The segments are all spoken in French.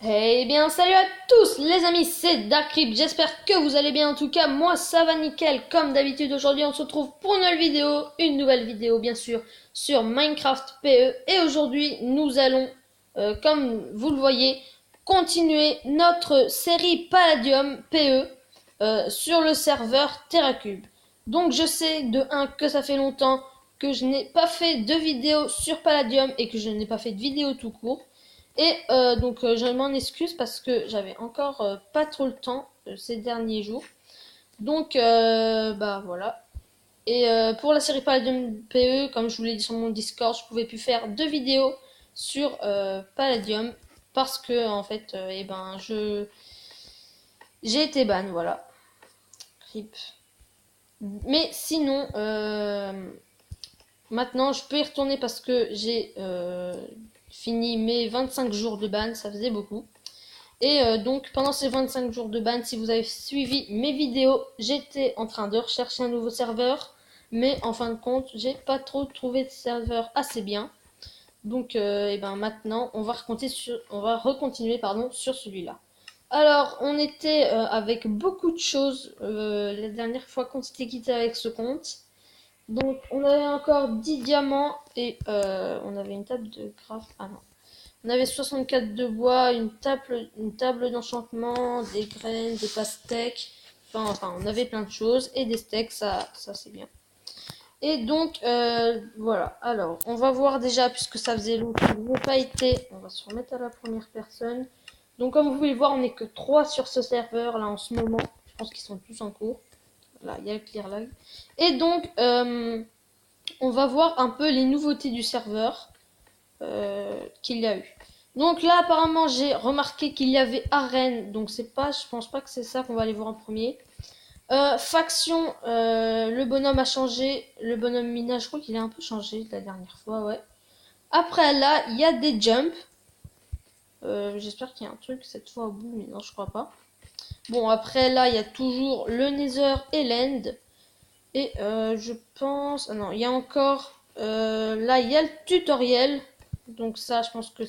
Eh bien, salut à tous les amis, c'est Darkrip, j'espère que vous allez bien. En tout cas, moi ça va nickel. Comme d'habitude, aujourd'hui on se retrouve pour une nouvelle vidéo bien sûr, sur Minecraft PE. Et aujourd'hui, nous allons, comme vous le voyez, continuer notre série Palladium PE sur le serveur TerraCube. Donc je sais de un que ça fait longtemps que je n'ai pas fait de vidéo sur Palladium et que je n'ai pas fait de vidéo tout court. Et je m'en excuse parce que j'avais encore pas trop le temps ces derniers jours. Donc bah voilà. Et pour la série Palladium PE, comme je vous l'ai dit sur mon Discord, je pouvais plus faire de vidéos sur Palladium parce que en fait, j'ai été ban, voilà. Rip. Mais sinon, maintenant je peux y retourner parce que j'ai fini mes 25 jours de ban, ça faisait beaucoup. Et donc pendant ces 25 jours de ban, si vous avez suivi mes vidéos, j'étais en train de rechercher un nouveau serveur. Mais en fin de compte, j'ai pas trop trouvé de serveur assez bien. Donc maintenant, on va recontinuer sur celui-là. Alors, on était avec beaucoup de choses la dernière fois qu'on s'était quitté avec ce compte. Donc, on avait encore 10 diamants et on avait une table de graphe. Ah non. On avait 64 de bois, une table d'enchantement, des graines, des pastèques. Enfin, on avait plein de choses. Et des steaks, ça c'est bien. Et donc, voilà. Alors, on va voir déjà, puisque ça faisait longtemps que je n'ai pas été. On va se remettre à la première personne. Donc, comme vous pouvez le voir, on n'est que 3 sur ce serveur, là, en ce moment. Je pense qu'ils sont tous en cours. Là, il y a le clear lag. Et donc, on va voir un peu les nouveautés du serveur qu'il y a eu. Donc là, apparemment, j'ai remarqué qu'il y avait arène. Donc je pense pas que c'est ça qu'on va aller voir en premier. Faction, le bonhomme a changé. Le bonhomme minage, je crois qu'il a un peu changé de la dernière fois, ouais. Après là, il y a des jumps. J'espère qu'il y a un truc cette fois au bout, mais non, je crois pas. Bon, après là, il y a toujours le Nether et l'End. Et je pense... Ah non, il y a encore... là, il y a le tutoriel. Donc ça, je pense que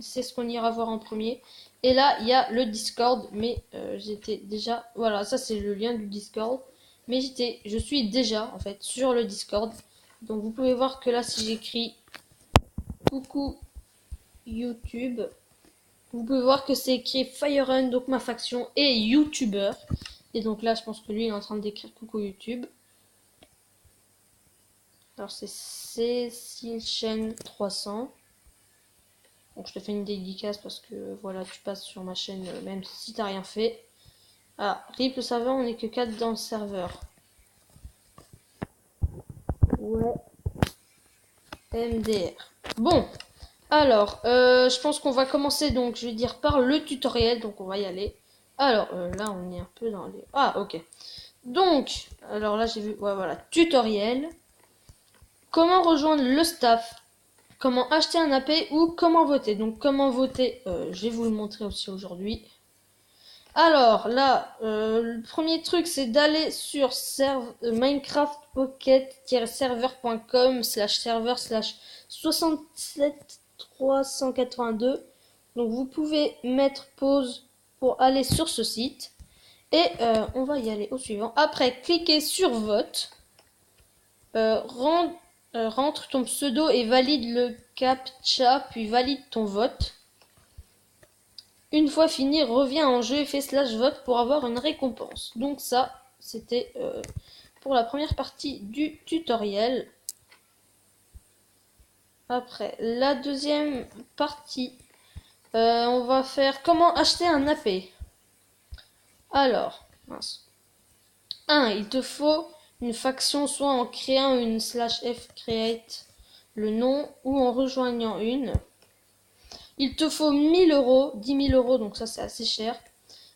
c'est ce qu'on ira voir en premier. Et là, il y a le Discord. Mais j'étais déjà... Voilà, ça c'est le lien du Discord. Mais je suis déjà, en fait, sur le Discord. Donc vous pouvez voir que là, si j'écris coucou YouTube, vous pouvez voir que c'est écrit Firerun, donc ma faction, et YouTuber. Et donc là, je pense que lui, il est en train d'écrire coucou YouTube. Alors c'est Cécile Chaîne 300. Donc je te fais une dédicace parce que voilà, tu passes sur ma chaîne même si t'as rien fait. Ah, RIP le serveur, on est que 4 dans le serveur. Ouais. MDR. Bon, alors, je pense qu'on va commencer donc, je vais dire par le tutoriel, donc on va y aller. Alors, là on est un peu dans les... Ah, ok. Donc, alors là j'ai vu, ouais voilà, tutoriel. Comment rejoindre le staff? Comment acheter un AP ou comment voter. Donc comment voter, je vais vous le montrer aussi aujourd'hui. Alors là, le premier truc c'est d'aller sur Minecraft Pocket-serveur.com /serveur /67382. Donc vous pouvez mettre pause pour aller sur ce site. Et on va y aller au suivant. Après, cliquez sur vote. Rentre ton pseudo et valide le captcha, puis valide ton vote. Une fois fini, reviens en jeu et fais /vote pour avoir une récompense. Donc ça, c'était pour la première partie du tutoriel. Après, la deuxième partie, on va faire comment acheter un AP. Alors, mince. 1. Il te faut une faction soit en créant une /f create le nom ou en rejoignant une. Il te faut 1000 euros, 10 000 euros, donc ça c'est assez cher.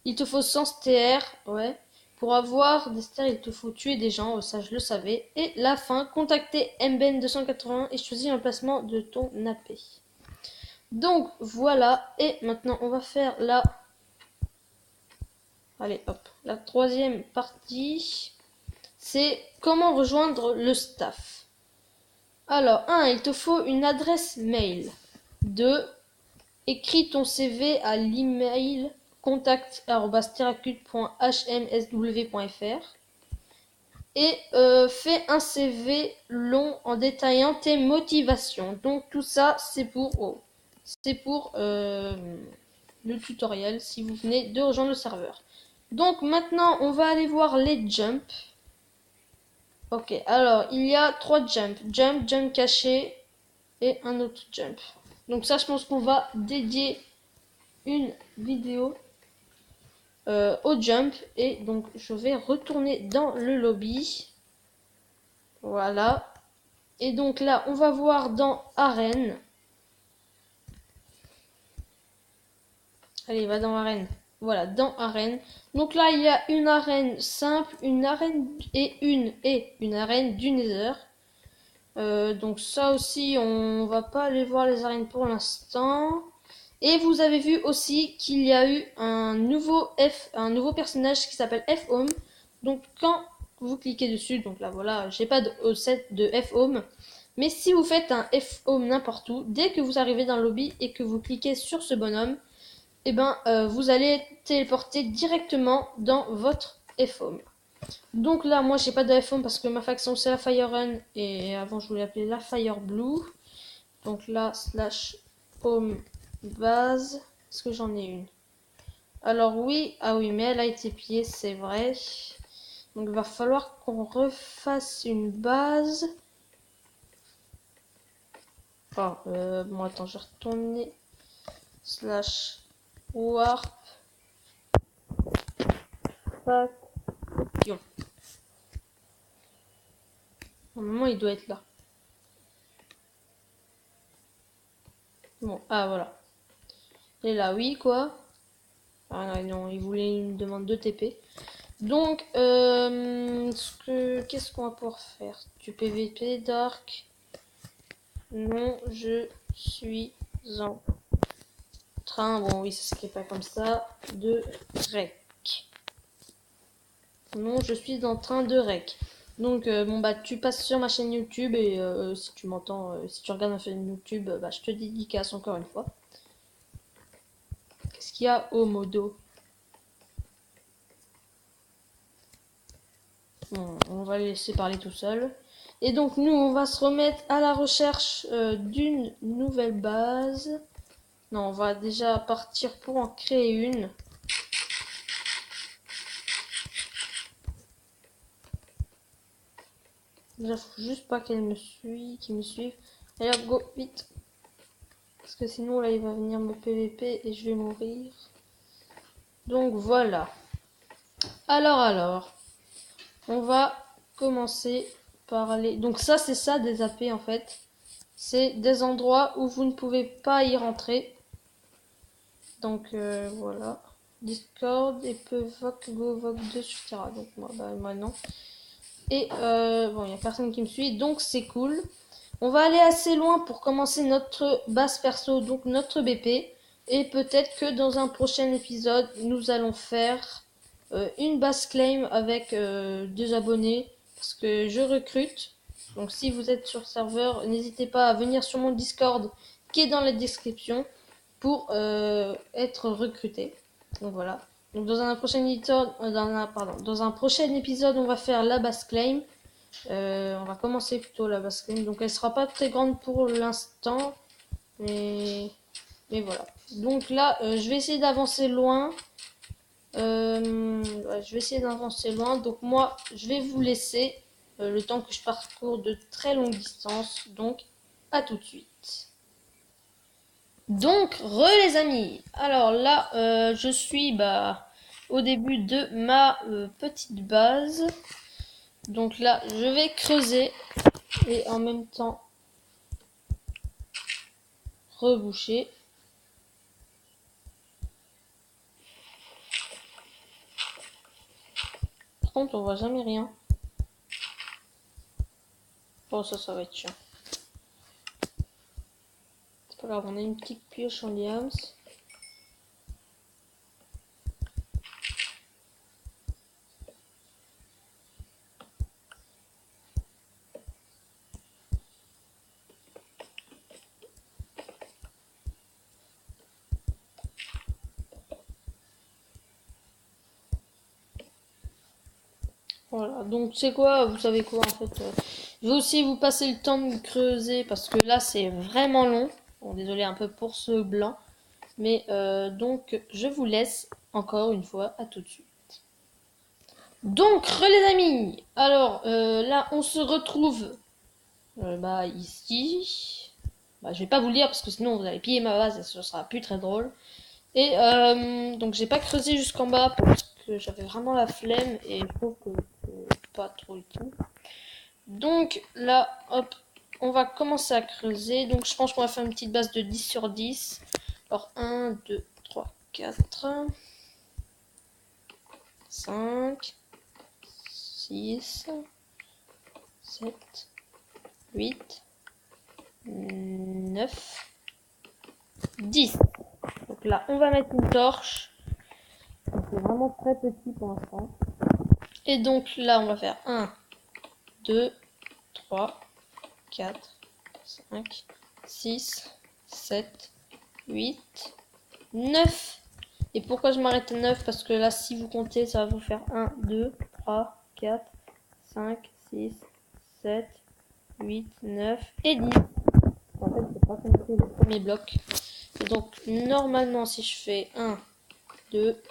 Il te faut 100 STR, ouais. Pour avoir des STR, il te faut tuer des gens, ça je le savais. Et la fin, contacter MBN280 et choisir l'emplacement de ton AP. Donc voilà, et maintenant on va faire allez hop, la troisième partie. C'est comment rejoindre le staff. Alors, 1. Il te faut une adresse mail. 2. écris ton CV à l'email contact@terracute.hmsw.fr et fais un CV long en détaillant tes motivations. Donc tout ça, c'est pour le tutoriel si vous venez de rejoindre le serveur. Donc maintenant, on va aller voir les jumps. Ok, alors il y a 3 jumps. Jump caché et un autre jump. Donc ça, je pense qu'on va dédier une vidéo au jump. Et donc je vais retourner dans le lobby. Voilà. Et donc là, on va voir dans arène. Allez, va dans arène. Voilà, dans arène. Donc là, il y a une arène simple, une arène et une arène du Nether. Donc ça aussi, on va pas aller voir les arènes pour l'instant. Et vous avez vu aussi qu'il y a eu un nouveau personnage qui s'appelle F-Home. Donc quand vous cliquez dessus, donc là voilà, j'ai pas de set de F-Home. Mais si vous faites un F-Home n'importe où, dès que vous arrivez dans le lobby et que vous cliquez sur ce bonhomme, et vous allez être téléporté directement dans votre F-Home. Donc là, moi j'ai pas de F-Home parce que ma faction c'est la Fire Run et avant je voulais l'appeler la Fire Blue. Donc là, /home base. Est-ce que j'en ai une? Alors oui, ah oui, mais elle a été pillée, c'est vrai. Donc il va falloir qu'on refasse une base. Oh, bon attends, je vais retourner. /warp. Faction. Normalement, il doit être là. Bon, ah voilà. Et là, oui, quoi. Ah non, il voulait une demande de TP. Donc, qu'est-ce qu'on va pouvoir faire? Du PVP, Dark. Non, je suis en train, bon oui, ça s'écrit pas comme ça, de rec. Non, je suis en train de rec. Donc, bon bah, tu passes sur ma chaîne YouTube et si tu m'entends, si tu regardes ma chaîne YouTube, bah, je te dédicace encore une fois. Qu'est-ce qu'il y a au modo? Bon, on va les laisser parler tout seul. Et donc nous, on va se remettre à la recherche d'une nouvelle base. Non, on va déjà partir pour en créer une. Déjà, faut juste pas qu'il me suive. Allez hop, go, vite. Parce que sinon, là, il va venir me PVP et je vais mourir. Donc voilà. Alors, on va commencer par aller. Donc ça, c'est ça des AP en fait. C'est des endroits où vous ne pouvez pas y rentrer. Donc voilà. Discord et peut voc go voc 2 sur Terra. Donc moi non. Et bon, il n'y a personne qui me suit, donc c'est cool. On va aller assez loin pour commencer notre base perso, donc notre BP. Et peut-être que dans un prochain épisode, nous allons faire une base claim avec des abonnés. Parce que je recrute. Donc si vous êtes sur le serveur, n'hésitez pas à venir sur mon Discord qui est dans la description pour être recruté. Donc voilà. Donc dans un prochain épisode, dans un prochain épisode, on va faire la base claim. On va commencer plutôt la base claim. Donc elle sera pas très grande pour l'instant, mais voilà. Donc là, je vais essayer d'avancer loin. Je vais essayer d'avancer loin. Donc moi, je vais vous laisser le temps que je parcours de très longues distances. Donc à tout de suite. Donc, les amis. Alors là, je suis au début de ma petite base. Donc là, je vais creuser et en même temps reboucher. Par contre, on voit jamais rien. Bon, ça va être chiant. C'est pas grave, on a une petite pioche en liams. Voilà, donc c'est quoi, vous savez quoi en fait, je vais aussi vous passer le temps de creuser parce que là c'est vraiment long. Bon, désolé un peu pour ce blanc, mais donc je vous laisse encore une fois, à tout de suite. Donc les amis, alors là on se retrouve ici. Je vais pas vous le dire parce que sinon vous allez piller ma base et ce sera plus très drôle. Et donc j'ai pas creusé jusqu'en bas parce que j'avais vraiment la flemme et je trouve que c'est pas trop utile. Donc là, hop, on va commencer à creuser. Donc je pense qu'on va faire une petite base de 10 sur 10. Alors 1, 2, 3, 4, 5, 6, 7, 8, 9, 10. Donc là, on va mettre une torche. C'est vraiment très petit pour l'instant. Et donc là, on va faire 1, 2, 3, 4, 5, 6, 7, 8, 9. Et pourquoi je m'arrête à 9? Parce que là, si vous comptez, ça va vous faire 1, 2, 3, 4, 5, 6, 7, 8, 9 et 10. En fait, c'est pas compté le premier bloc. Et donc, normalement, si je fais 1, 2,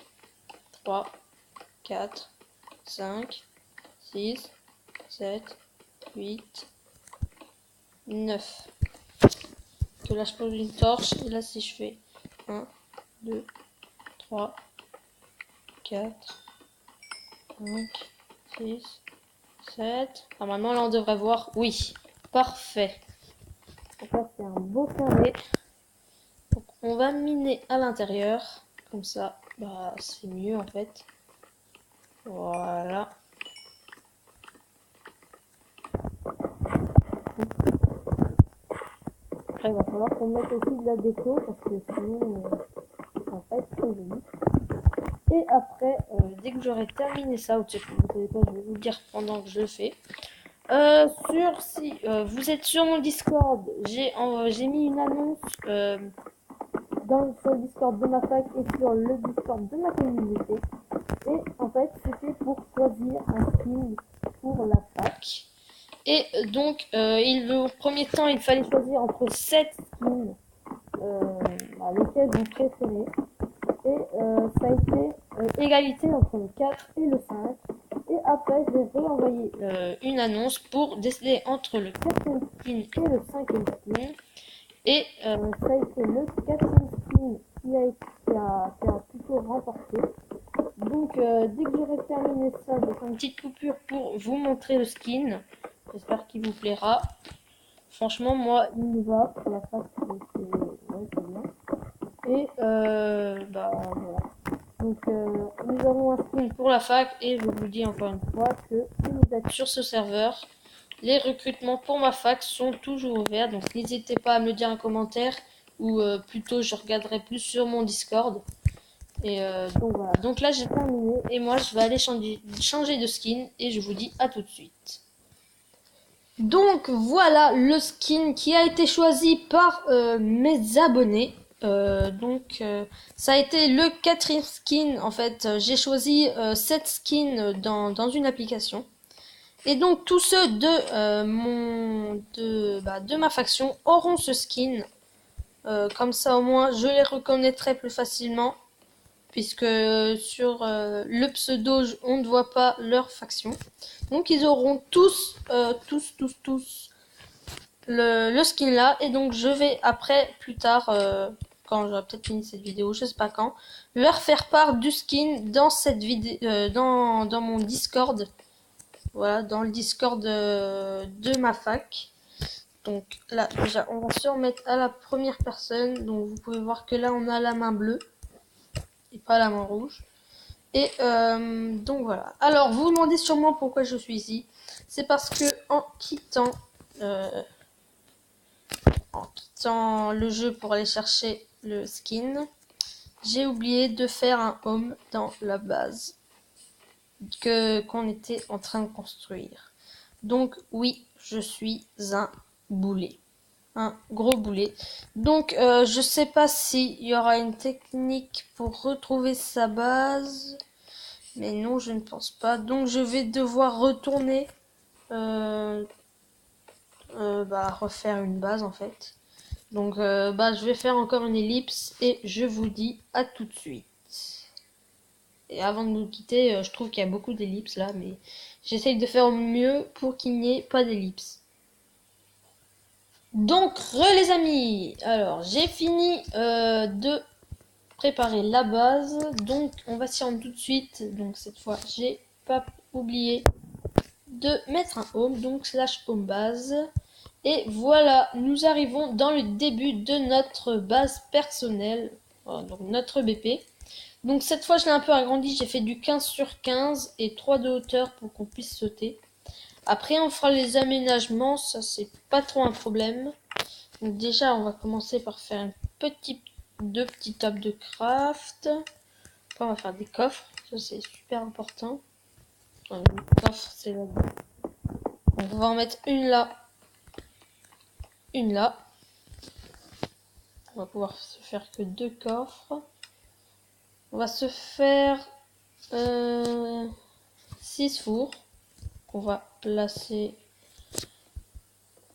3, 4, 5, 6, 7, 8, 9. Que là, je pose une torche. Et là, si je fais 1, 2, 3, 4, 5, 6, 7. Normalement, là, on devrait voir. Oui, parfait. Donc là, c'est un beau carré. Donc, on va miner à l'intérieur. Comme ça, c'est mieux en fait. Voilà. Après, il va falloir qu'on mette aussi de la déco parce que sinon, ça va pas être très joli. Et après, dès que j'aurai terminé ça, vous savez pas, je vais vous le dire pendant que je le fais. Si vous êtes sur mon Discord, j'ai mis une annonce sur le Discord de ma fac et sur le Discord de ma communauté. Et en fait, c'était pour choisir un skin pour la fac. Et donc, au premier temps, il fallait choisir entre 7 skins, lesquels vous préférez. Et ça a été égalité entre le 4 et le 5. Et après, je vais envoyer une annonce pour décider entre le 4e skin et le 5e skin. Et ça a été le 4e skin qui a plutôt remporté. Donc, dès que j'aurai terminé ça, je vais faire une petite coupure pour vous montrer le skin. J'espère qu'il vous plaira. Franchement, moi, il me va. Pour la face, c'est bien. Et voilà. Donc, nous avons un skin pour la fac et je vous dis encore une fois que si vous êtes sur ce serveur, les recrutements pour ma fac sont toujours ouverts. Donc, n'hésitez pas à me le dire en commentaire ou plutôt je regarderai plus sur mon Discord. Et donc voilà. Donc là, j'ai terminé et moi, je vais aller changer de skin et je vous dis à tout de suite. Donc voilà le skin qui a été choisi par mes abonnés. Ça a été le 4e skin. En fait, j'ai choisi 7 skins dans une application. Et donc tous ceux de ma faction auront ce skin. Comme ça au moins je les reconnaîtrai plus facilement. Puisque sur le pseudo on ne voit pas leur faction. Donc ils auront tous le skin là. Et donc je vais après, plus tard, quand j'aurai peut-être fini cette vidéo, je sais pas quand, leur faire part du skin dans cette vidéo, dans mon Discord. Voilà, dans le Discord de ma fac. Donc là déjà on va se remettre à la première personne. Donc vous pouvez voir que là on a la main bleue et pas la main rouge. Et donc voilà. Alors vous vous demandez sûrement pourquoi je suis ici. C'est parce que en quittant le jeu pour aller chercher le skin, j'ai oublié de faire un home dans la base qu'on était en train de construire. Donc oui, je suis un boulet. Un gros boulet. Donc je sais pas s'il y aura une technique pour retrouver sa base. Mais non, je ne pense pas. Donc je vais devoir retourner refaire une base en fait. Donc je vais faire encore une ellipse et je vous dis à tout de suite. Et avant de nous quitter, je trouve qu'il y a beaucoup d'ellipses là, mais j'essaye de faire au mieux pour qu'il n'y ait pas d'ellipses. Donc, les amis, alors j'ai fini de préparer la base, donc on va s'y rendre tout de suite. Donc cette fois, j'ai pas oublié de mettre un home, donc slash home base. Et voilà, nous arrivons dans le début de notre base personnelle, donc notre BP. Donc cette fois je l'ai un peu agrandi, j'ai fait du 15 sur 15 et 3 de hauteur pour qu'on puisse sauter. Après on fera les aménagements, ça c'est pas trop un problème. Donc déjà on va commencer par faire deux petits tables de craft. Après on va faire des coffres, ça c'est super important. Les coffres c'est là. Donc on va en mettre une là, une là. On va pouvoir se faire que 2 coffres. On va se faire 6 fours qu'on va placer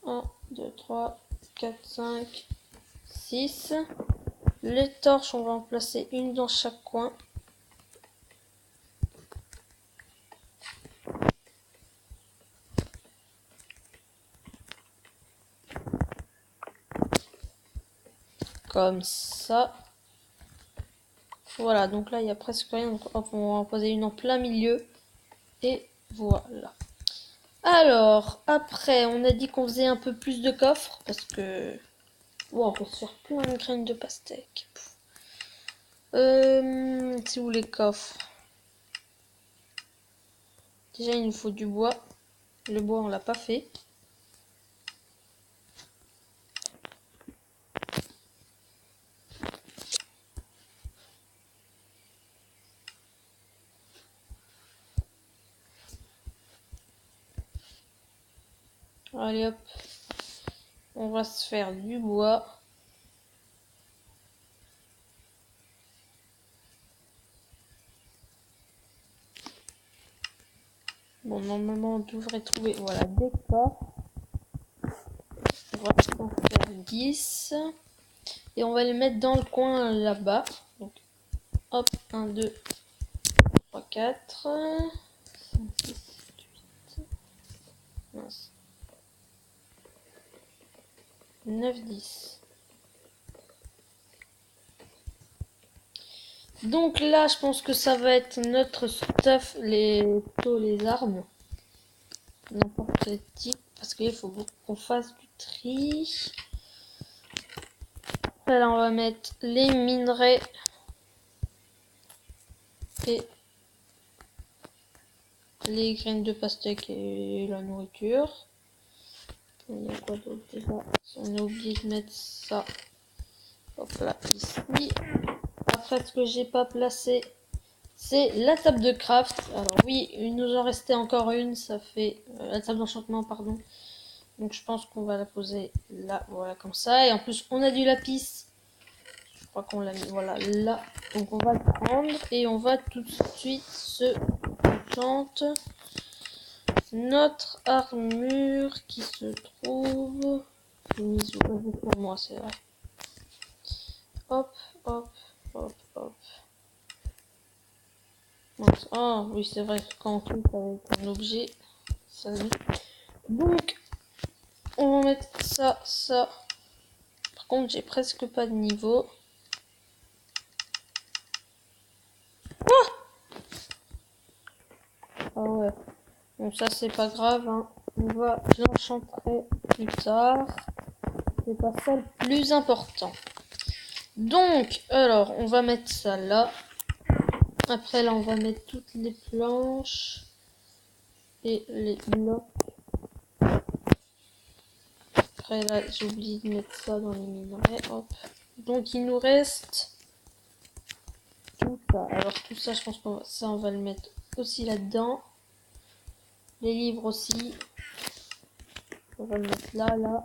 1, 2, 3, 4, 5, 6. Les torches, on va en placer une dans chaque coin. Comme ça. Voilà, donc là, il n'y a presque rien. Donc, hop, on va en poser une en plein milieu. Et voilà. Alors, après, on a dit qu'on faisait un peu plus de coffres. Parce que... Wow, on peut se faire plein de graines de pastèque. C'est où les coffres? Déjà, il nous faut du bois. Le bois, on l'a pas fait. Allez hop, on va se faire du bois. Bon, normalement on devrait trouver, voilà, des coffres. On va en faire 10. Et on va les mettre dans le coin là-bas. Donc hop, 1, 2, 3, 4, 5, 6, 8, mince. 9, 10. Donc là, je pense que ça va être notre stuff, les armes. N'importe quel type, parce qu'il faut qu'on fasse du tri. Après, là, on va mettre les minerais et les graines de pastèque et la nourriture. Il y a quoi d'autre déjà? On a oublié de mettre ça. Hop là, ici. Après, ce que j'ai pas placé, c'est la table de craft. Alors oui, il nous en restait encore une. Ça fait la table d'enchantement, pardon. Donc je pense qu'on va la poser là, voilà, comme ça. Et en plus, on a du lapis. Je crois qu'on l'a mis, voilà, là. Donc on va le prendre et on va tout de suite se enchante notre armure qui se trouve mise pour moi, c'est vrai. Hop, hop, hop, hop. Ah oui, c'est vrai, quand on clique avec un objet, ça met. Donc, on va mettre ça, ça. Par contre, j'ai presque pas de niveau. Ah ouais. Donc ça, c'est pas grave, hein. Je l'enchanterai plus tard. C'est pas ça le plus important. Donc, alors, on va mettre ça là. Après, là, on va mettre toutes les planches et les blocs. Après, là, j'ai oublié de mettre ça dans les minerais. Hop. Donc, il nous reste tout ça. Alors, tout ça, je pense on va le mettre aussi là-dedans. Les livres aussi. On va le mettre là, là.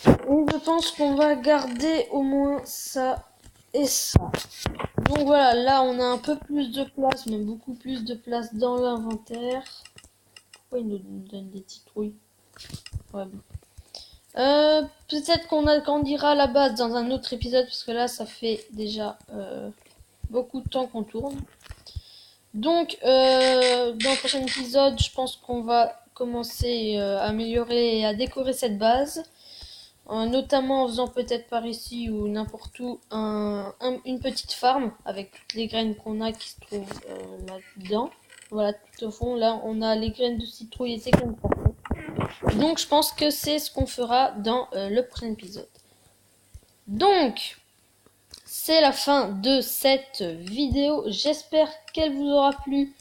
Et je pense qu'on va garder au moins ça et ça. Donc voilà, là on a un peu plus de place, même beaucoup plus de place dans l'inventaire. Pourquoi il nous donne des citrouilles? Ouais, bon. Peut-être qu'on agrandira la base dans un autre épisode, parce que là ça fait déjà beaucoup de temps qu'on tourne. Donc dans le prochain épisode, je pense qu'on va commencer à améliorer et à décorer cette base. Notamment en faisant peut-être par ici ou n'importe où une petite farm avec toutes les graines qu'on a qui se trouvent là-dedans. Voilà, tout au fond, là on a les graines de citrouille et ces graines de citrouille. Donc je pense que c'est ce qu'on fera dans le prochain épisode. Donc, c'est la fin de cette vidéo. J'espère qu'elle vous aura plu.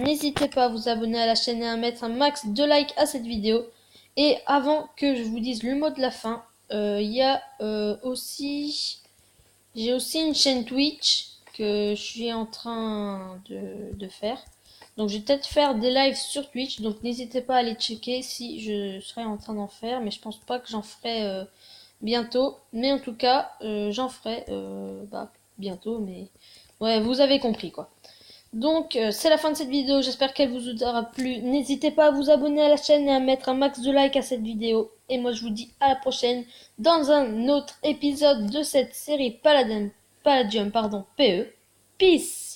N'hésitez pas à vous abonner à la chaîne et à mettre un max de likes à cette vidéo. Et avant que je vous dise le mot de la fin, il y a aussi... J'ai aussi une chaîne Twitch que je suis en train de faire. Donc je vais peut-être faire des lives sur Twitch. Donc n'hésitez pas à aller checker si je serai en train d'en faire. Mais je pense pas que j'en ferai bientôt. Mais en tout cas, j'en ferai bientôt. Mais ouais, vous avez compris quoi. Donc c'est la fin de cette vidéo, j'espère qu'elle vous aura plu. N'hésitez pas à vous abonner à la chaîne et à mettre un max de likes à cette vidéo. Et moi je vous dis à la prochaine dans un autre épisode de cette série Palladium, PE. Peace!